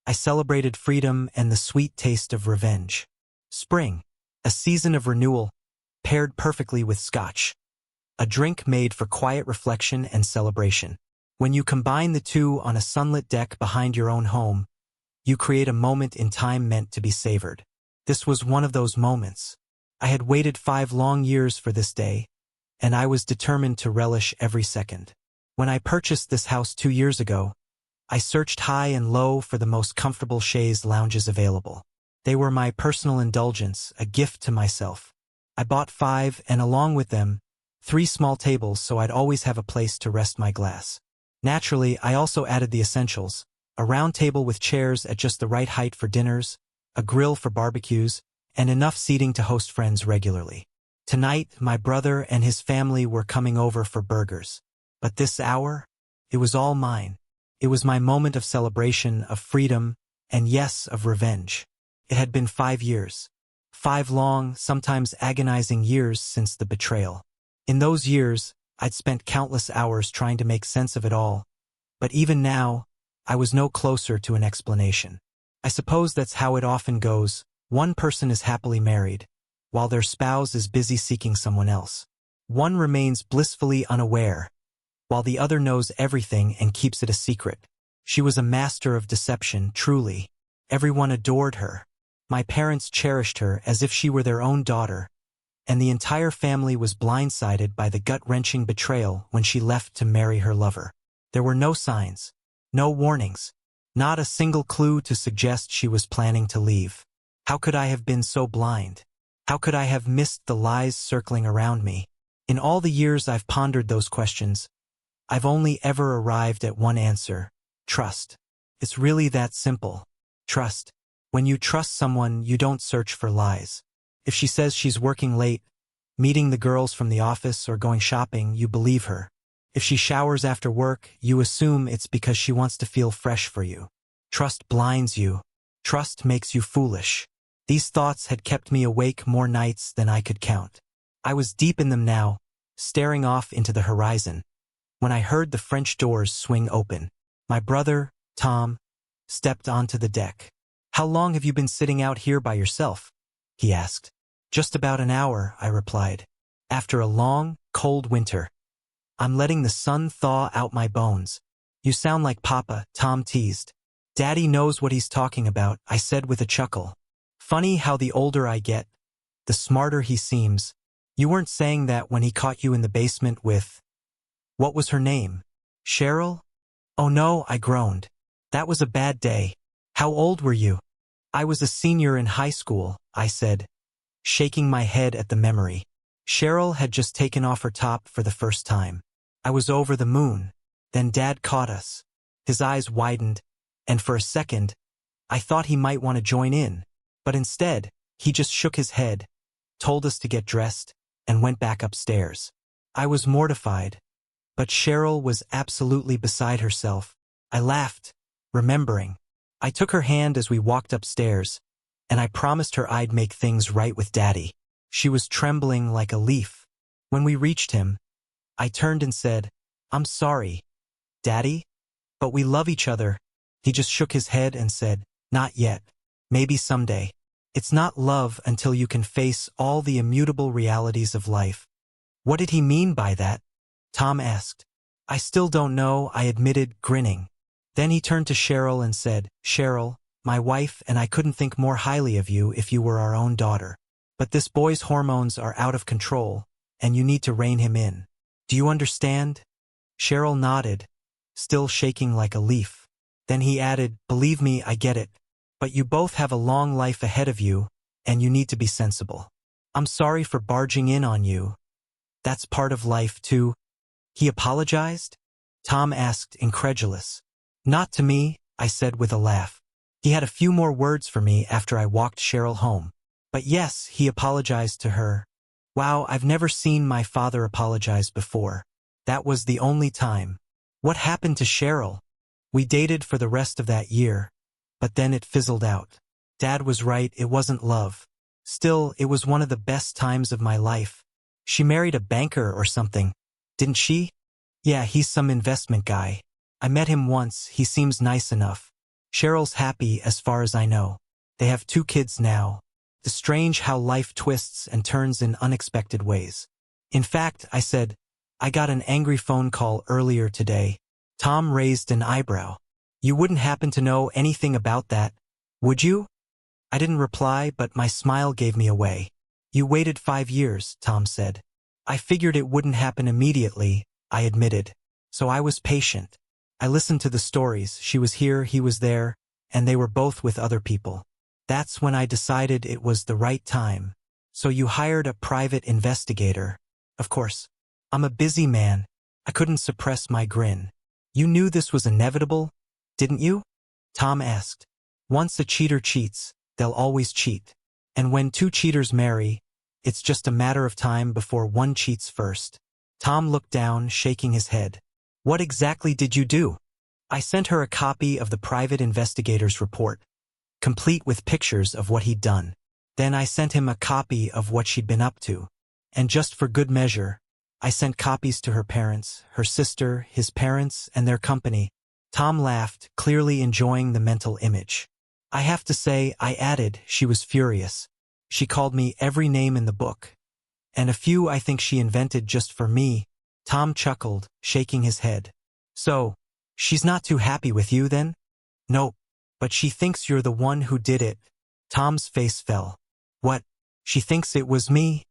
I celebrated freedom and the sweet taste of revenge. Spring, a season of renewal, paired perfectly with scotch. A drink made for quiet reflection and celebration. When you combine the two on a sunlit deck behind your own home, you create a moment in time meant to be savored. This was one of those moments. I had waited 5 long years for this day, and I was determined to relish every second. When I purchased this house 2 years ago, I searched high and low for the most comfortable chaise lounges available. They were my personal indulgence, a gift to myself. I bought 5, and along with them, 3 small tables so I'd always have a place to rest my glass. Naturally, I also added the essentials: a round table with chairs at just the right height for dinners, a grill for barbecues, and enough seating to host friends regularly. Tonight, my brother and his family were coming over for burgers. But this hour, it was all mine. It was my moment of celebration, of freedom, and yes, of revenge. It had been 5 years. 5 long, sometimes agonizing years since the betrayal. In those years, I'd spent countless hours trying to make sense of it all. But even now, I was no closer to an explanation. I suppose that's how it often goes. One person is happily married, while their spouse is busy seeking someone else. One remains blissfully unaware, while the other knows everything and keeps it a secret. She was a master of deception, truly. Everyone adored her. My parents cherished her as if she were their own daughter, and the entire family was blindsided by the gut-wrenching betrayal when she left to marry her lover. There were no signs, no warnings, not a single clue to suggest she was planning to leave. How could I have been so blind? How could I have missed the lies circling around me? In all the years I've pondered those questions, I've only ever arrived at one answer: trust. It's really that simple. Trust. When you trust someone, you don't search for lies. If she says she's working late, meeting the girls from the office, or going shopping, you believe her. If she showers after work, you assume it's because she wants to feel fresh for you. Trust blinds you. Trust makes you foolish. These thoughts had kept me awake more nights than I could count. I was deep in them now, staring off into the horizon, when I heard the French doors swing open. My brother, Tom, stepped onto the deck. "How long have you been sitting out here by yourself?" he asked. "Just about an hour," I replied. "After a long, cold winter. I'm letting the sun thaw out my bones." "You sound like Papa," Tom teased. "Daddy knows what he's talking about," I said with a chuckle. "Funny how the older I get, the smarter he seems. You weren't saying that when he caught you in the basement with... What was her name? Cheryl?" "Oh no," I groaned. "That was a bad day." "How old were you?" "I was a senior in high school," I said, shaking my head at the memory. Cheryl had just taken off her top for the first time. I was over the moon. Then Dad caught us. His eyes widened, and for a second, I thought he might want to join in. But instead, he just shook his head, told us to get dressed, and went back upstairs. I was mortified, but Cheryl was absolutely beside herself. I laughed, remembering. I took her hand as we walked upstairs, and I promised her I'd make things right with Daddy. She was trembling like a leaf. When we reached him, I turned and said, "I'm sorry, Daddy, but we love each other." He just shook his head and said, "Not yet. Maybe someday. It's not love until you can face all the immutable realities of life." "What did he mean by that?" Tom asked. "I still don't know," I admitted, grinning. Then he turned to Cheryl and said, "Cheryl, my wife and I couldn't think more highly of you if you were our own daughter. But this boy's hormones are out of control, and you need to rein him in. Do you understand?" Cheryl nodded, still shaking like a leaf. Then he added, "Believe me, I get it. But you both have a long life ahead of you, and you need to be sensible. I'm sorry for barging in on you. That's part of life, too." "He apologized?" Tom asked, incredulous. "Not to me," I said with a laugh. "He had a few more words for me after I walked Cheryl home. But yes, he apologized to her. Wow, I've never seen my father apologize before. That was the only time." "What happened to Cheryl?" "We dated for the rest of that year, but then it fizzled out. Dad was right, it wasn't love. Still, it was one of the best times of my life. She married a banker or something, didn't she?" "Yeah, he's some investment guy. I met him once, he seems nice enough." Cheryl's happy as far as I know. They have 2 kids now. It's strange how life twists and turns in unexpected ways. In fact, I said, I got an angry phone call earlier today. Tom raised an eyebrow. You wouldn't happen to know anything about that, would you? I didn't reply, but my smile gave me away. You waited 5 years, Tom said. I figured it wouldn't happen immediately, I admitted. So I was patient. I listened to the stories. She was here, he was there, and they were both with other people. That's when I decided it was the right time. So you hired a private investigator. Of course. I'm a busy man. I couldn't suppress my grin. You knew this was inevitable, didn't you? Tom asked. Once a cheater cheats, they'll always cheat. And when 2 cheaters marry, it's just a matter of time before one cheats first. Tom looked down, shaking his head. What exactly did you do? I sent her a copy of the private investigator's report, complete with pictures of what he'd done. Then I sent him a copy of what she'd been up to. And just for good measure, I sent copies to her parents, her sister, his parents, and their company. Tom laughed, clearly enjoying the mental image. I have to say, I added, she was furious. She called me every name in the book. And a few I think she invented just for me. Tom chuckled, shaking his head. So, she's not too happy with you then? Nope. But she thinks you're the one who did it. Tom's face fell. What? She thinks it was me?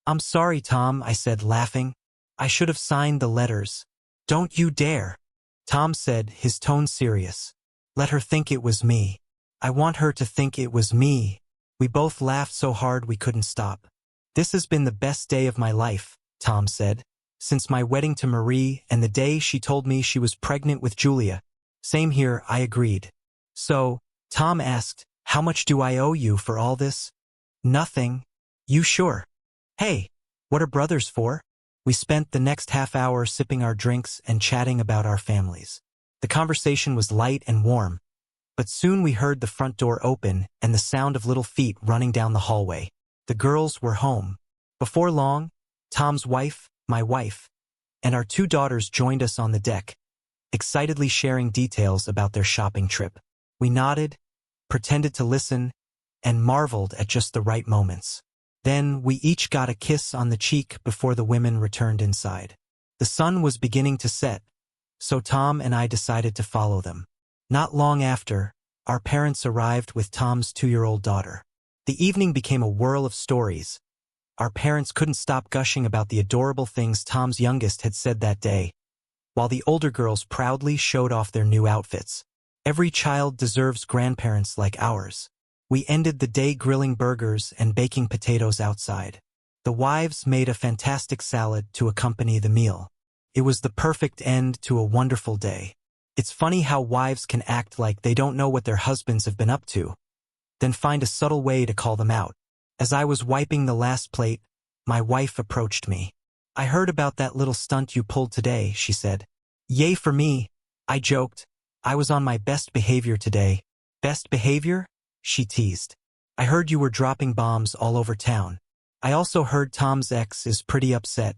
I'm sorry, Tom, I said, laughing. I should have signed the letters. Don't you dare. Tom said, his tone serious. Let her think it was me. I want her to think it was me. We both laughed so hard we couldn't stop. This has been the best day of my life, Tom said. Since my wedding to Marie and the day she told me she was pregnant with Julia. Same here, I agreed. So, Tom asked, how much do I owe you for all this? Nothing. You sure? Hey, what are brothers for? We spent the next half hour sipping our drinks and chatting about our families. The conversation was light and warm, but soon we heard the front door open and the sound of little feet running down the hallway. The girls were home. Before long, Tom's wife, my wife, and our 2 daughters joined us on the deck, excitedly sharing details about their shopping trip. We nodded, pretended to listen, and marveled at just the right moments. Then we each got a kiss on the cheek before the women returned inside. The sun was beginning to set, so Tom and I decided to follow them. Not long after, our parents arrived with Tom's 2-year-old daughter. The evening became a whirl of stories. Our parents couldn't stop gushing about the adorable things Tom's youngest had said that day, while the older girls proudly showed off their new outfits. Every child deserves grandparents like ours. We ended the day grilling burgers and baking potatoes outside. The wives made a fantastic salad to accompany the meal. It was the perfect end to a wonderful day. It's funny how wives can act like they don't know what their husbands have been up to, then find a subtle way to call them out. As I was wiping the last plate, my wife approached me. I heard about that little stunt you pulled today, she said. Yay for me, I joked. I was on my best behavior today. Best behavior? She teased. I heard you were dropping bombs all over town. I also heard Tom's ex is pretty upset.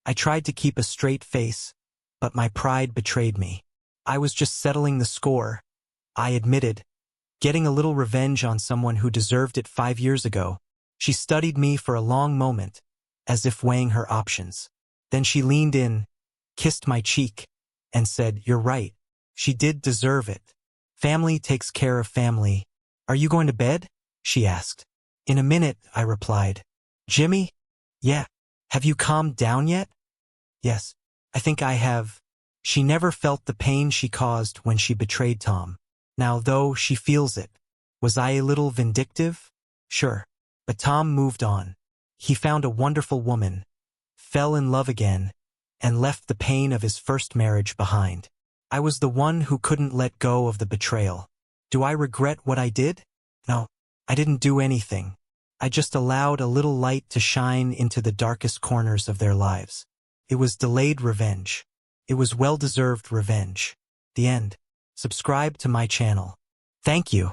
I tried to keep a straight face, but my pride betrayed me. I was just settling the score, I admitted, getting a little revenge on someone who deserved it 5 years ago. She studied me for a long moment, as if weighing her options. Then she leaned in, kissed my cheek, and said, You're right. She did deserve it. Family takes care of family. Are you going to bed? She asked. In a minute, I replied. Jimmy? Yeah. Have you calmed down yet? Yes, I think I have. She never felt the pain she caused when she betrayed Tom. Now, though, she feels it. Was I a little vindictive? Sure. But Tom moved on. He found a wonderful woman, fell in love again, and left the pain of his first marriage behind. I was the one who couldn't let go of the betrayal. Do I regret what I did? No, I didn't do anything. I just allowed a little light to shine into the darkest corners of their lives. It was delayed revenge. It was well-deserved revenge. The end. Subscribe to my channel. Thank you.